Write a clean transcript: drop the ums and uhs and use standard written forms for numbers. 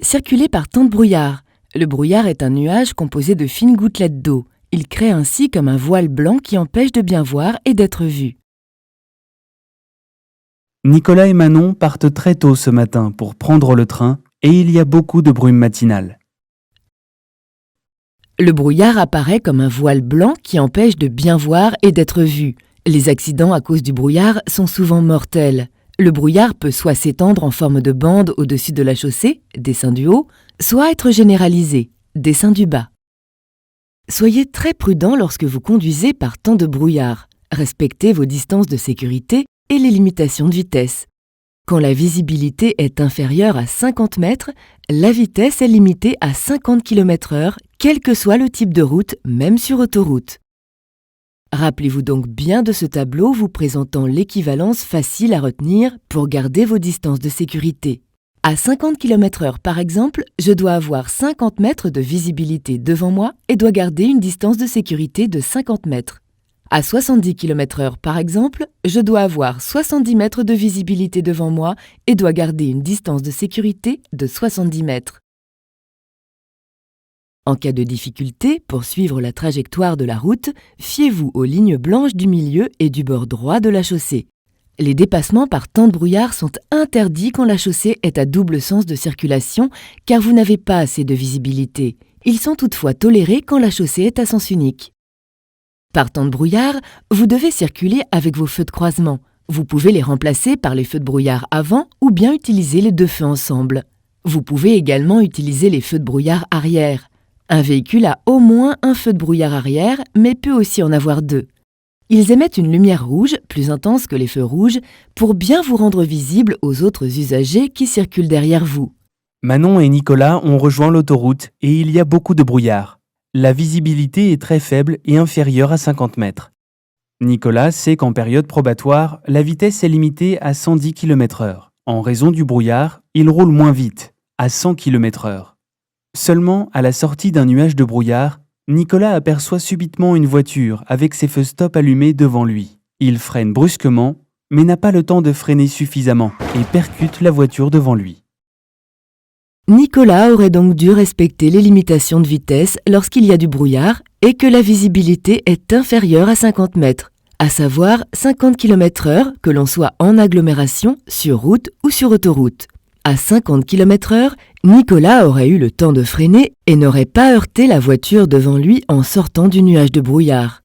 Circuler par temps de brouillard. Le brouillard est un nuage composé de fines gouttelettes d'eau. Il crée ainsi comme un voile blanc qui empêche de bien voir et d'être vu. Nicolas et Manon partent très tôt ce matin pour prendre le train et il y a beaucoup de brume matinale. Le brouillard apparaît comme un voile blanc qui empêche de bien voir et d'être vu. Les accidents à cause du brouillard sont souvent mortels. Le brouillard peut soit s'étendre en forme de bande au-dessus de la chaussée, dessin du haut, soit être généralisé, dessin du bas. Soyez très prudent lorsque vous conduisez par temps de brouillard. Respectez vos distances de sécurité et les limitations de vitesse. Quand la visibilité est inférieure à 50 mètres, la vitesse est limitée à 50 km/h, quel que soit le type de route, même sur autoroute. Rappelez-vous donc bien de ce tableau vous présentant l'équivalence facile à retenir pour garder vos distances de sécurité. À 50 km/h par exemple, je dois avoir 50 mètres de visibilité devant moi et dois garder une distance de sécurité de 50 mètres. À 70 km/h par exemple, je dois avoir 70 mètres de visibilité devant moi et dois garder une distance de sécurité de 70 mètres. En cas de difficulté, pour suivre la trajectoire de la route, fiez-vous aux lignes blanches du milieu et du bord droit de la chaussée. Les dépassements par temps de brouillard sont interdits quand la chaussée est à double sens de circulation car vous n'avez pas assez de visibilité. Ils sont toutefois tolérés quand la chaussée est à sens unique. Par temps de brouillard, vous devez circuler avec vos feux de croisement. Vous pouvez les remplacer par les feux de brouillard avant ou bien utiliser les deux feux ensemble. Vous pouvez également utiliser les feux de brouillard arrière. Un véhicule a au moins un feu de brouillard arrière, mais peut aussi en avoir deux. Ils émettent une lumière rouge, plus intense que les feux rouges, pour bien vous rendre visible aux autres usagers qui circulent derrière vous. Manon et Nicolas ont rejoint l'autoroute et il y a beaucoup de brouillard. La visibilité est très faible et inférieure à 50 mètres. Nicolas sait qu'en période probatoire, la vitesse est limitée à 110 km/h. En raison du brouillard, il roule moins vite, à 100 km/h. Seulement, à la sortie d'un nuage de brouillard, Nicolas aperçoit subitement une voiture avec ses feux stop allumés devant lui. Il freine brusquement, mais n'a pas le temps de freiner suffisamment et percute la voiture devant lui. Nicolas aurait donc dû respecter les limitations de vitesse lorsqu'il y a du brouillard et que la visibilité est inférieure à 50 mètres, à savoir 50 km/h que l'on soit en agglomération, sur route ou sur autoroute. À 50 km/h, Nicolas aurait eu le temps de freiner et n'aurait pas heurté la voiture devant lui en sortant du nuage de brouillard.